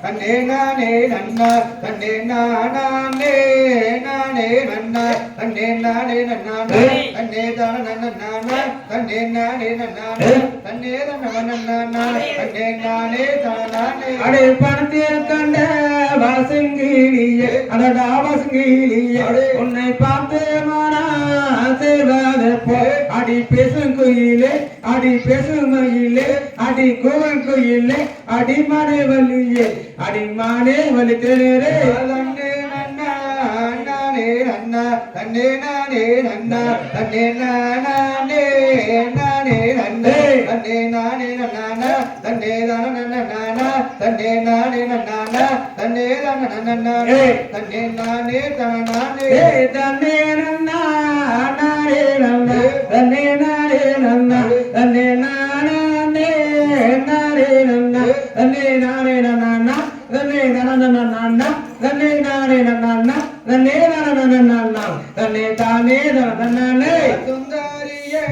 தன்னே நானே நன்னா தன்னே நானே நானே நன்னா தன்னே நானே நன்னானே தன்னே தான நன்னானா தன்னே நானே நன்னானே தன்னே நன்னானா தன்னே நானே தானானே அடே பணத்தில் கண்ட வாசங்கிலியே அடடா வாசங்கிலியே உன்னை பார்த்து மானா சேர்வது போ அடி பேசும் குயிலே அடி பேசும் மயிலே அடி கூவன் குயிலே அடி மானே வலியே அடி மானே வலி தெரியே தன்னே நன்னா நானே நன்னா தன்னே நானே நன்னா தன்னே நானே நானே நன்னே தன்னே நானே நன்னா தன்னே தான நன்னா தன்னே நானே நன்னா தன்னே தான நன்னா தன்னே நானே தானானே தன்னே நன்னா நானே நன்னா தன்னே நானே நன்னா தன்னே நானே நானே நன்னா தன்னே நானே நன்னா தன்னே நானே நன்னா தன்னே நானே நன்னா தன்னே நானே நன்னா தன்னே தானே நன்னானே சுந்தரியே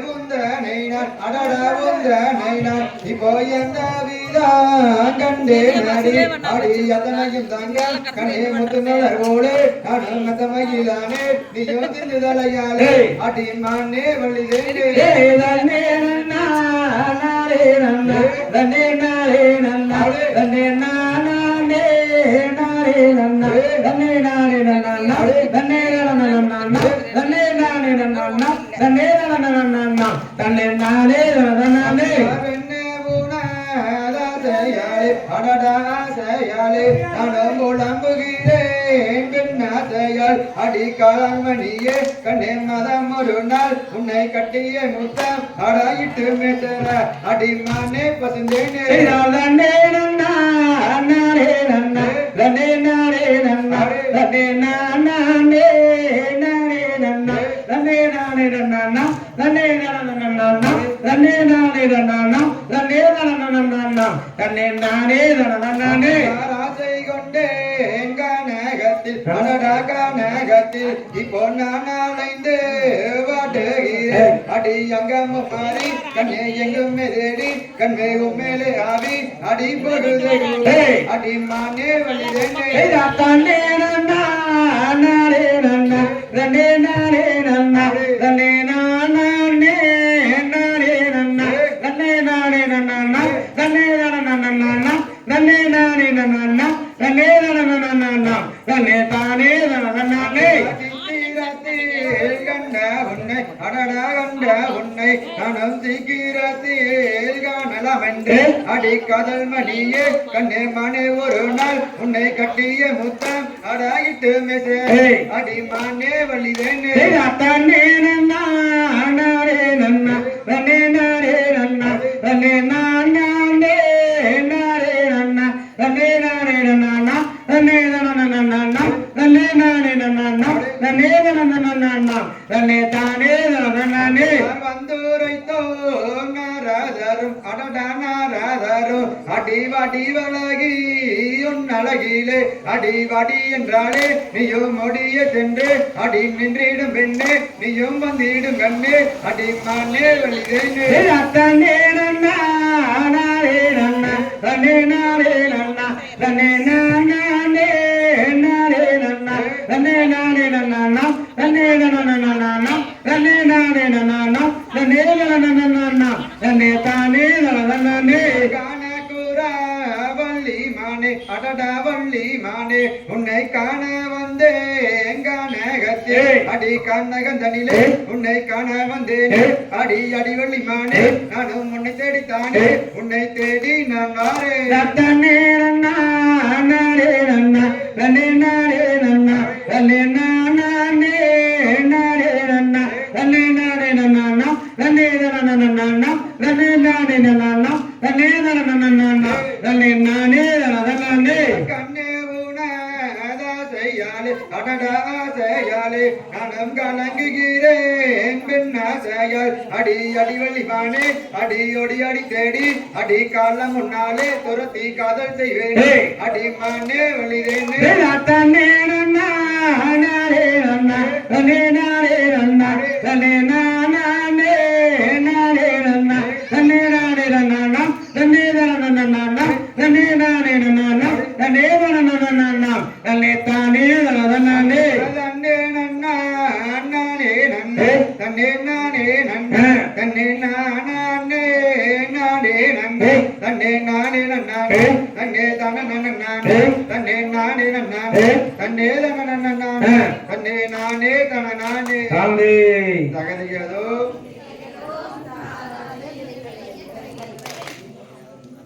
புந்தனை நான் அடடா புந்தனை நான் இப்போ எந்த விதான் கண்டே நடி அடி அத்தனையும் தாங்க கனே முத்து மலரோடு நானும் மத்தமையிலானே நீயும் திண்டுதலையாலே அடி மானே வள்ளிதேனே தன்னே நன்னா நானே நன்னா தன்னே நானே நன்னா தன்னே நானே நானே நன்னா தன்னே நானே நன்னா தன்னே நானே நன்னா தன்னே நானே நன்னா தன்னே நானே நன்னா தன்னே நானே நன்னானே வெண்ணே பூனாதாசையாலே அடடா ஆசையாலே நானும் உடம்புகிறேன் பெண்ணாசையால் அடி காலமணியே கண்ணே மதம் ஒரு நாள் உன்னை கட்டிய முத்தம் அடாயிட்டு மேசர அடி மானே பசுந்தேனே தன்னே நன்னா நானே நன்னா தன்னே நானே நன்னா தன்னே நானே நானே நன்னா தன்னே நானே நன்னா தன்னே நானே நன்னா தன்னே நானே நன்னா தன்னே நானே நன்னா தன்னே நானே நன்னானே ஆசை கொண்டே கனகத்தில் அடடா கனகத்தில் இப்போ நான் அலைந்து வாட்டுகிறேன் அடி அங்கம் மாறி கண்ணே எங்கும் தேடி கண்மே உண்மையிலே ஆவி அடி பொழுது அடி மானே வழிதேனே தன்னே நன்னா நானே நன்னா தன்னே நானே நன்னா தன்னே நானே நானே நன்னா தன்னே நானே நன்னா தன்னே நானே நன்னா தன்னே நானே நன்னா தன்னே நானே நன்னா தன்னே தானே நன்னானே கண்ட உன்னை அடடா கண்ட உன்னை கணம் சீக்கிரத்தில் காணலாம் என்று அடி காதல் மணியே கண்ணே மனே ஒரு நாள் உன்னை கட்டிய முத்தம் அடாயிட்டு மெசே அடி மானே வழிதேனே தன்னே நன்னா நானே நன்னா தன்னே நானே நன்னா தன்னே நானே நானே நன்னா தன்னே நானே நன்னா தன்னே நானே நன்னா தன்னே நானே நன்னா தன்னே நானே நன்னா தன்னே தானே நன்னானே வந்துரைத்தோ நாரதரும் அடடா நாரதரும் அடி வாடி வழகி உன் அழகிலே அடி வாடி என்றாலே நீயும் முடிய சென்று அடி நின்றிடும் பெண்ணே நீயும் வந்திடும் கண்ணே அடி மானே வழிதேனே தன்னே நன்னா நானே நன்னா தன்னே நானே நன்னா தன்னே நானே நானே நன்னா தன்னே நானே நன்னா தன்னே நானே நன்னா தன்னே நானே நன்னா தன்னே நானே நன்னா தன்னே தானே நன்னானே காண கூறா வள்ளி மானே அடடா வள்ளி மானே உன்னை காண வந்தேன் கனகத்தே அடி கண்ணகந்தனிலே உன்னை காண வந்தேனே அடி அடி வள்ளி மானே நானும் உன்னை தேடித்தானே உன்னை தேடி நான் வாரேன் தன்னே நன்னா நானே நன்னா தன்னே நானே நன்னா தன்னே நானே நானே நன்னா தன்னே நானே நன்னா தன்னே நானே நன்னா தன்னே நானே நன்னா தன்னே நானே நன்னா தன்னே நானே நன்னானே கண்ணே உனதாசையாலே அடடா ஆசையாலே நானும் கலங்குகிறேன் பெண்ணாசையால் அடி அடி வள்ளி மானே அடியோடி அடி தேடி அடி காலம் முன்னாலே துரத்தி காதல் செய்வேன் அடி மானே வழிதேனே தன்னே நன்னா நானே நன்னா தன்னே நானே நன்னா தன்னே நானே நானே நன்னா தன்னே நானே நன்னா தன்னே நானே நன்னா தன்னே நானே நானா தன்னே நானா தன்னே தானே நானே தன்னே நன்னா நானே நன்னா தன்னே நானே நன்னா தன்னே நானே நானே நன்னா தன்னே நானே நன்னா தன்னே தானே நன்னா தன்னே நானே நன்னா தன்னே தானே நன்னா தன்னே நானே தானே நானே சாமி தகதியதோ